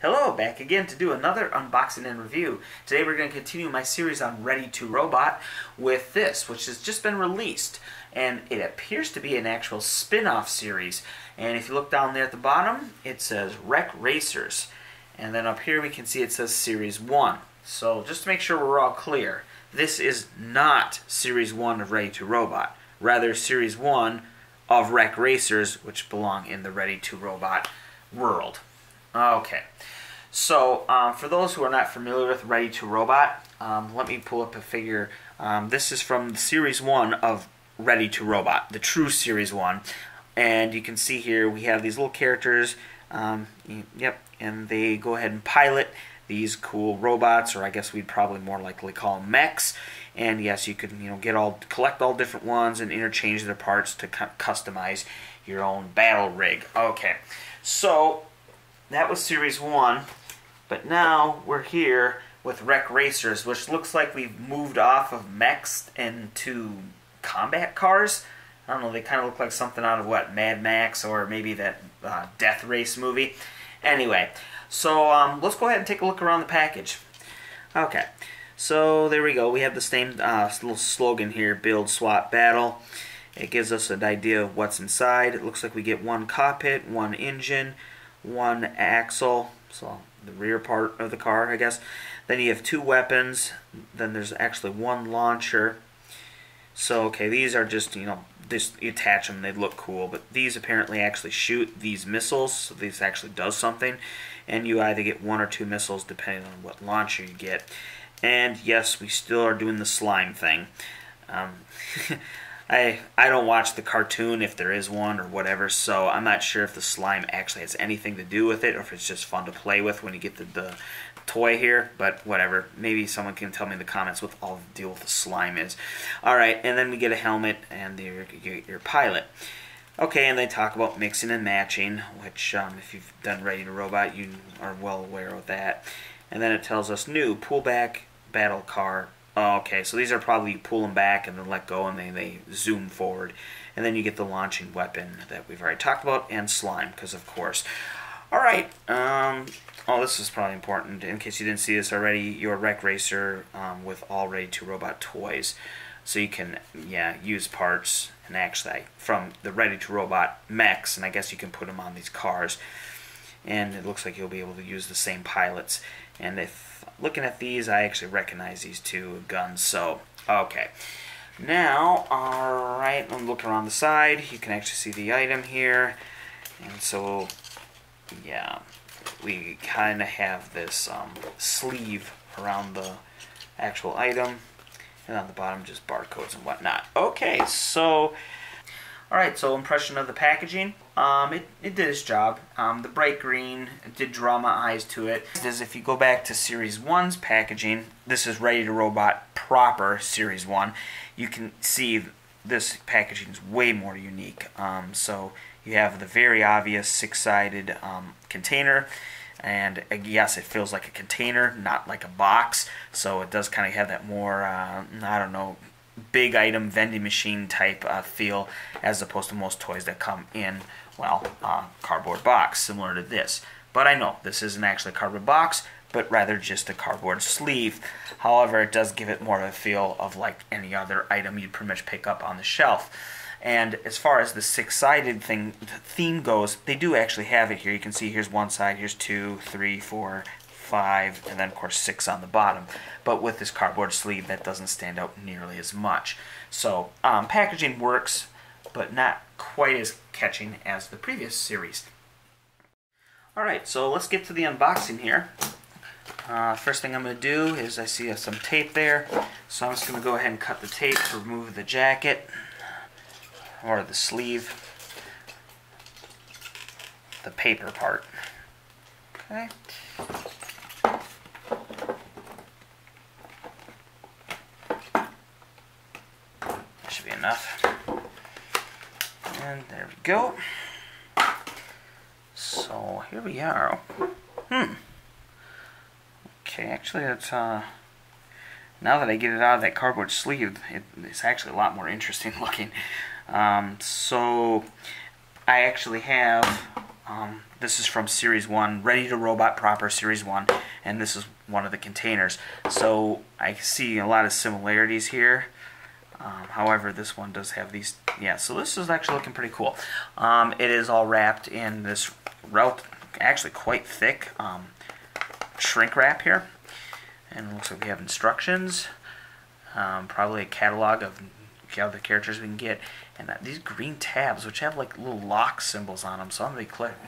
Hello, back again to do another unboxing and review. Today we're going to continue my series on Ready to Robot with this, which has just been released. And it appears to be an actual spin-off series. And if you look down there at the bottom, it says Wreck Racers. And then up here we can see it says Series 1. So just to make sure we're all clear, this is not Series 1 of Ready to Robot. Rather, Series 1 of Wreck Racers, which belong in the Ready to Robot world. Okay, so for those who are not familiar with Ready to Robot, let me pull up a figure. This is from Series 1 of Ready to Robot, the true Series 1. And you can see here we have these little characters, yep, and they go ahead and pilot these cool robots, or I guess we'd probably more likely call them mechs. And yes, you could collect all different ones and interchange their parts to customize your own battle rig. Okay, so that was Series 1, but now we're here with Wreck Racers, which looks like we've moved off of mechs into combat cars. I don't know, they kind of look like something out of, what, Mad Max or maybe that Death Race movie. Anyway, so let's go ahead and take a look around the package. Okay, so there we go. We have the same little slogan here, Build, Swap, Battle. It gives us an idea of what's inside. It looks like we get one cockpit, one engine, one axle, so the rear part of the car, I guess. Then you have two weapons. Then there's actually one launcher. So, okay, these are just, you attach them, they look cool, but these apparently actually shoot these missiles, so this actually does something. And you either get one or two missiles depending on what launcher you get. And yes, we still are doing the slime thing. I don't watch the cartoon if there is one or whatever, so I'm not sure if the slime actually has anything to do with it or if it's just fun to play with when you get the toy here, but whatever. Maybe someone can tell me in the comments what all the deal with the slime is. Alright, and then we get a helmet and your pilot. Okay, and they talk about mixing and matching, which if you've done Ready to Robot, you are well aware of that. And then it tells us new pullback battle car. Oh, okay, so these are probably, you pull them back and then let go and they zoom forward. And then you get the launching weapon that we've already talked about, and slime, because of course. Alright, oh, this is probably important, in case you didn't see this already, your Wreck Racer with all Ready to Robot toys. So you can, use parts, and actually, from the Ready to Robot mechs, and I guess you can put them on these cars. And it looks like you'll be able to use the same pilots. And if looking at these, I actually recognize these two guns. So, okay. Now, alright, I'm looking around the side. You can actually see the item here. And so, yeah, we kind of have this sleeve around the actual item. And on the bottom, just barcodes and whatnot. Okay, so, alright, so impression of the packaging. It did its job. The bright green, it did draw my eyes to it. If you go back to Series 1's packaging, this is Ready to Robot proper Series 1. You can see this packaging is way more unique. So you have the very obvious six-sided container. And yes, it feels like a container, not like a box. So it does kind of have that more, I don't know, big item vending machine type feel, as opposed to most toys that come in, well, cardboard box, similar to this. But I know this isn't actually a cardboard box, but rather just a cardboard sleeve. However, it does give it more of a feel of like any other item you'd pretty much pick up on the shelf. And as far as the six-sided theme goes, they do actually have it here. You can see here's one side, here's 2, 3, 4, 5, and then of course 6 on the bottom. But with this cardboard sleeve, that doesn't stand out nearly as much. So packaging works, but not quite as catching as the previous series. Alright, so let's get to the unboxing here. First thing I'm going to do is I see some tape there, so I'm just going to go ahead and cut the tape to remove the jacket, or the sleeve, the paper part. Okay. That should be enough. And there we go. So here we are. Okay, actually it's now that I get it out of that cardboard sleeve, it's actually a lot more interesting looking. So I actually have This is from Series 1, Ready to Robot Proper Series 1, and this is one of the containers. So I see a lot of similarities here. However, this one does have these. Yeah, so this is actually looking pretty cool. It is all wrapped in this actually quite thick shrink wrap here. And it looks like we have instructions. Probably a catalog of the characters we can get. And these green tabs, which have like little lock symbols on them. So I'm going to be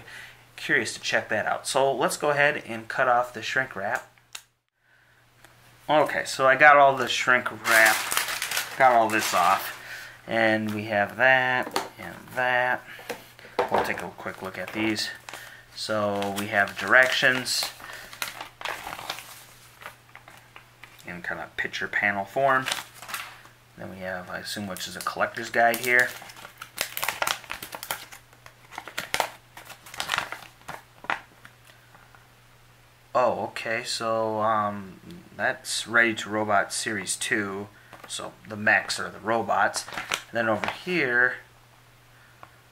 curious to check that out. So let's go ahead and cut off the shrink wrap. Okay, so I got all the shrink wrap, got all this off, and we have that and that. We'll take a quick look at these. So we have directions in kind of picture panel form. Then we have, I assume, which is a collector's guide here. Oh, okay, so that's Ready to Robot Series 2, so the mechs are the robots. And then over here,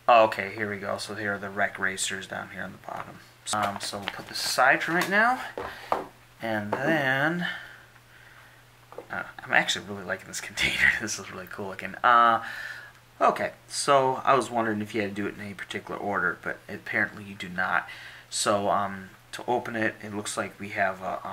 oh, okay, here we go, so here are the wreck racers down here on the bottom. So we'll put this aside for right now, and then, I'm actually really liking this container. This is really cool looking. Okay, so I was wondering if you had to do it in any particular order, but apparently you do not. So, to open it, it looks like we have a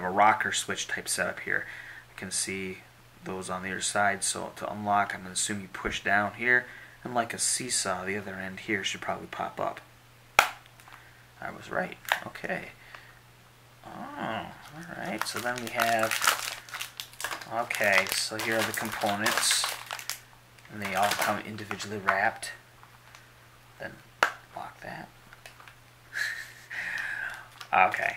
rocker switch type setup here. You can see those on the other side. So to unlock, I'm going to assume you push down here, and like a seesaw, the other end here should probably pop up. I was right. Okay. Oh, all right. So then we have. Okay, so here are the components, and they all come individually wrapped. Then lock that. Okay,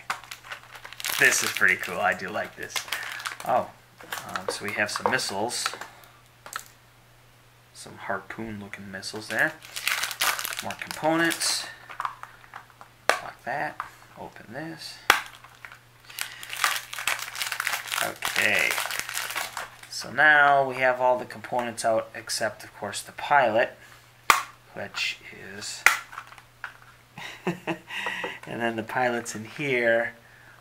this is pretty cool. I do like this. Oh, so we have some missiles, some harpoon-looking missiles there. More components. Lock that. Open this. Okay. So now we have all the components out except, of course, the pilot, which is. And then the pilot's in here,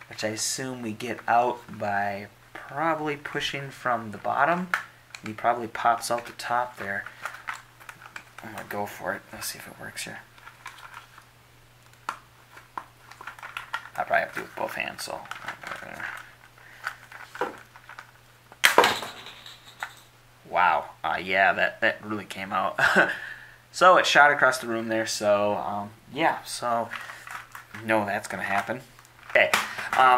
which I assume we get out by probably pushing from the bottom. He probably pops out the top there. I'm going to go for it. Let's see if it works here. I probably have to do it with both hands, so. Wow. Yeah, that really came out. So it shot across the room there, so yeah, so no, that's going to happen. Okay,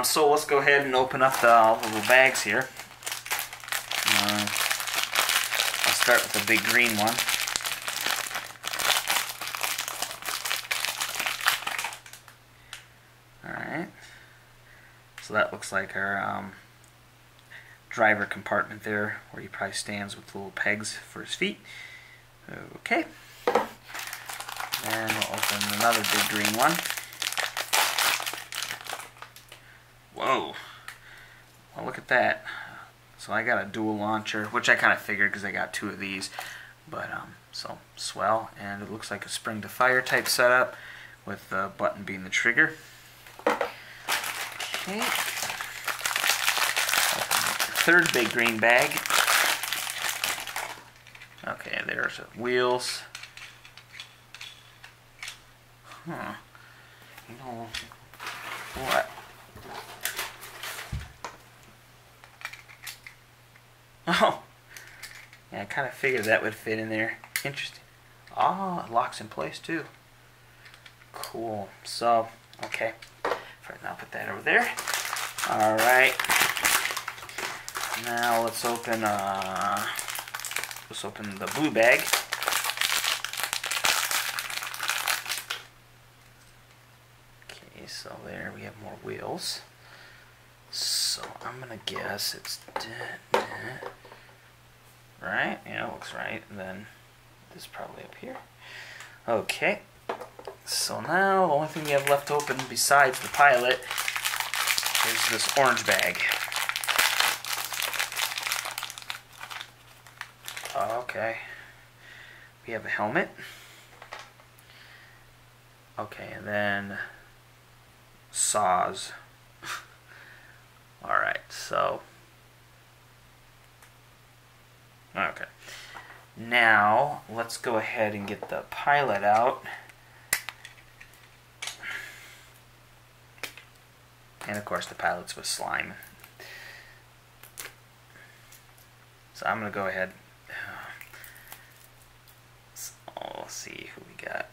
so let's go ahead and open up all the little bags here. I'll start with the big green one. Alright, so that looks like our driver compartment there, where he probably stands with little pegs for his feet. Okay. And we'll open another big green one. Whoa. Well, look at that. So I got a dual launcher, which I kind of figured because I got two of these. But, so, swell. And it looks like a spring to fire type setup with the button being the trigger. Okay. Third big green bag. Okay, there's the wheels. Huh. You know what? Oh. Yeah, I kind of figured that would fit in there. Interesting. Oh, it locks in place too. Cool. So, okay. I'll put that over there. Alright. Now let's open the blue bag. So there we have more wheels. So I'm gonna guess it's right. Yeah, it looks right. And then this is probably up here. Okay. So now the only thing we have left open besides the pilot is this orange bag. Okay. We have a helmet. Okay, and then saws. Alright, so okay. Now let's go ahead and get the pilot out. And of course the pilot's with slime. So I'm going to go ahead. So let's see who we got.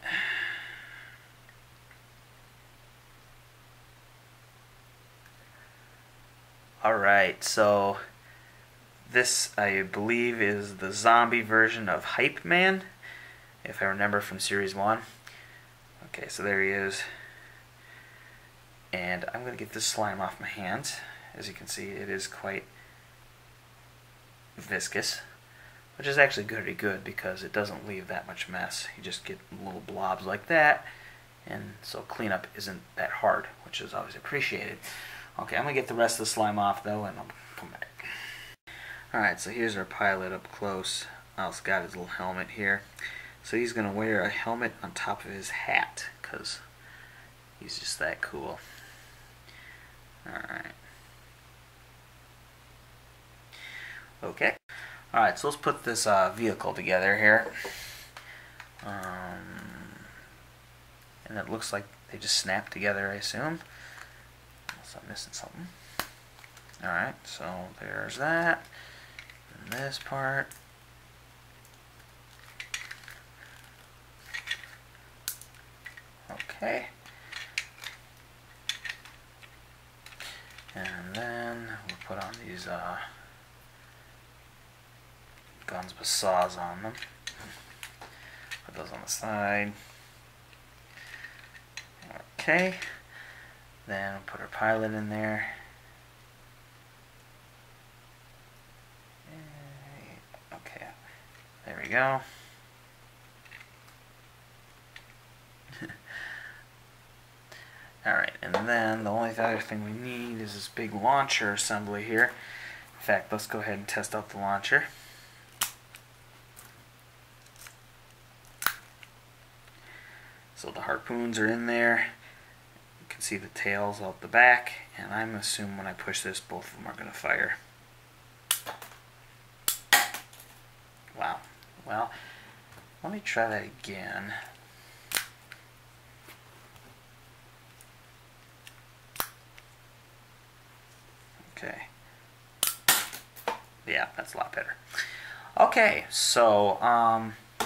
Alright, so this I believe is the zombie version of Hype Man, if I remember from Series 1. Okay, so there he is. And I'm going to get this slime off my hands. As you can see, it is quite viscous, which is actually pretty good because it doesn't leave that much mess. You just get little blobs like that, and so cleanup isn't that hard, which is always appreciated. Okay, I'm going to get the rest of the slime off though, and I'll come back. Alright, so here's our pilot up close. Also got his little helmet here. So he's going to wear a helmet on top of his hat, because he's just that cool. Alright. Okay. Alright, so let's put this vehicle together here. And it looks like they just snap together, I assume. Unless I'm missing something. Alright, so there's that. And this part. Okay. And then we'll put on these guns with saws on them. Put those on the side. Okay. Then we'll put our pilot in there. Okay. There we go. Alright, and then the only other thing we need is this big launcher assembly here. In fact, let's go ahead and test out the launcher. So the harpoons are in there. You can see the tails out the back, and I'm assuming when I push this, both of them are going to fire. Wow. Well, let me try that again. Okay. Yeah, that's a lot better. Okay, so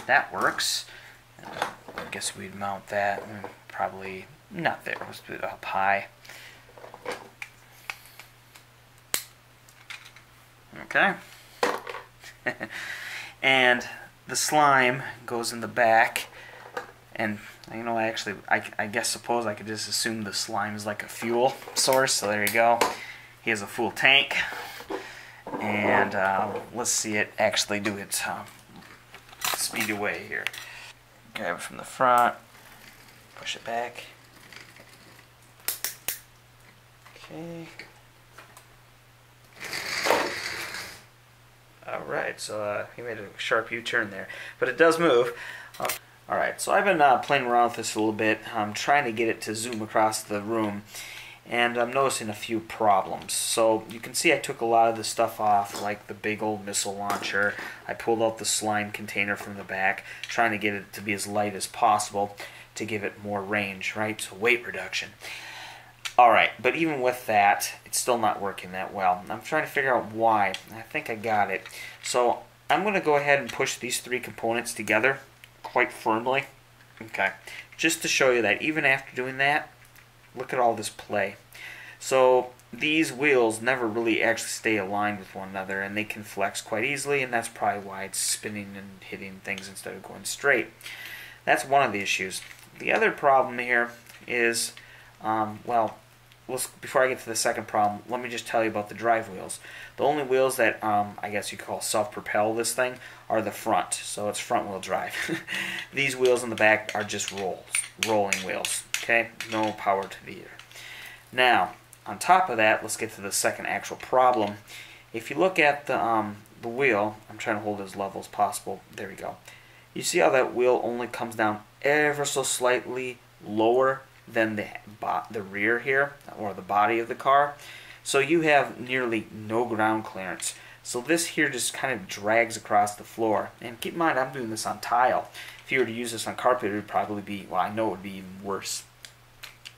that works. I guess we'd mount that. Probably not there. Let's put it up high. Okay. And the slime goes in the back. And you know, actually, I guess suppose I could just assume the slime is like a fuel source. So there you go. He has a full tank, and let's see it actually do its speed away here. Grab it from the front, push it back. Okay. Alright, so he made a sharp U-turn there, but it does move. Alright, so I've been playing around with this a little bit. I'm trying to get it to zoom across the room. And I'm noticing a few problems. So you can see I took a lot of the stuff off, like the big old missile launcher. I pulled out the slime container from the back, trying to get it to be as light as possible to give it more range, right? So weight reduction. Alright, but even with that, it's still not working that well. I'm trying to figure out why. I think I got it. So I'm going to go ahead and push these three components together quite firmly. Okay, just to show you that even after doing that, look at all this play. So these wheels never really actually stay aligned with one another, and they can flex quite easily, and that's probably why it's spinning and hitting things instead of going straight. That's one of the issues. The other problem here is, well, before I get to the second problem, let me just tell you about the drive wheels. The only wheels that I guess you call self-propel this thing are the front, so it's front-wheel drive. These wheels in the back are just rolling wheels. Okay, no power to the ear. Now, on top of that, let's get to the second actual problem. If you look at the wheel, I'm trying to hold it as level as possible. There we go. You see how that wheel only comes down ever so slightly lower than the rear here, or the body of the car. So you have nearly no ground clearance. So this here just kind of drags across the floor. And keep in mind, I'm doing this on tile. If you were to use this on carpet, it would probably be, well, I know it would be even worse.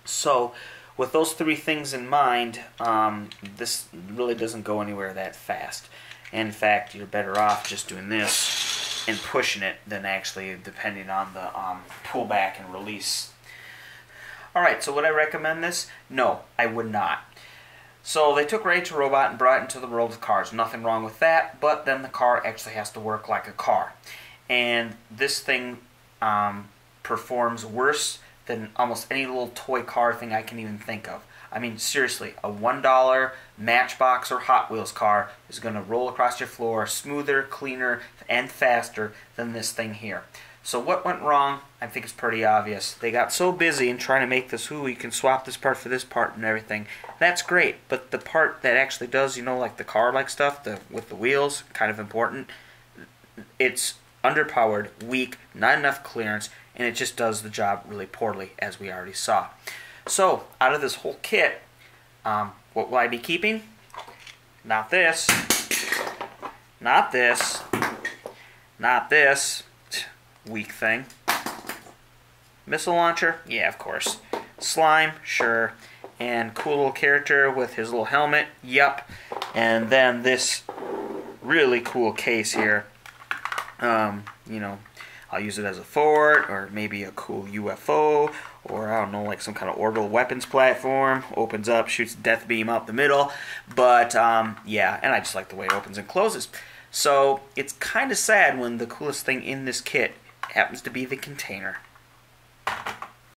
So with those three things in mind, this really doesn't go anywhere that fast. In fact, you're better off just doing this and pushing it than actually depending on the pullback and release. Alright, so would I recommend this? No, I would not. So they took Ray to Robot and brought it into the world of cars. Nothing wrong with that, but then the car actually has to work like a car. And this thing performs worse than almost any little toy car thing I can even think of. I mean, seriously, a $1 Matchbox or Hot Wheels car is going to roll across your floor smoother, cleaner, and faster than this thing here. So what went wrong? I think it's pretty obvious. They got so busy in trying to make this, ooh, you can swap this part for this part and everything. That's great, but the part that actually does, you know, like the car-like stuff, with the wheels, kind of important, it's underpowered, weak, not enough clearance, and it just does the job really poorly, as we already saw. So, out of this whole kit, what will I be keeping? Not this. Not this. Not this. Weak thing. Missile launcher? Yeah, of course. Slime? Sure. And cool little character with his little helmet? Yup. And then this really cool case here. You know, I'll use it as a fort, or maybe a cool UFO, or I don't know, like some kind of orbital weapons platform. Opens up, shoots a death beam out the middle. But, yeah, and I just like the way it opens and closes. So, it's kind of sad when the coolest thing in this kit happens to be the container.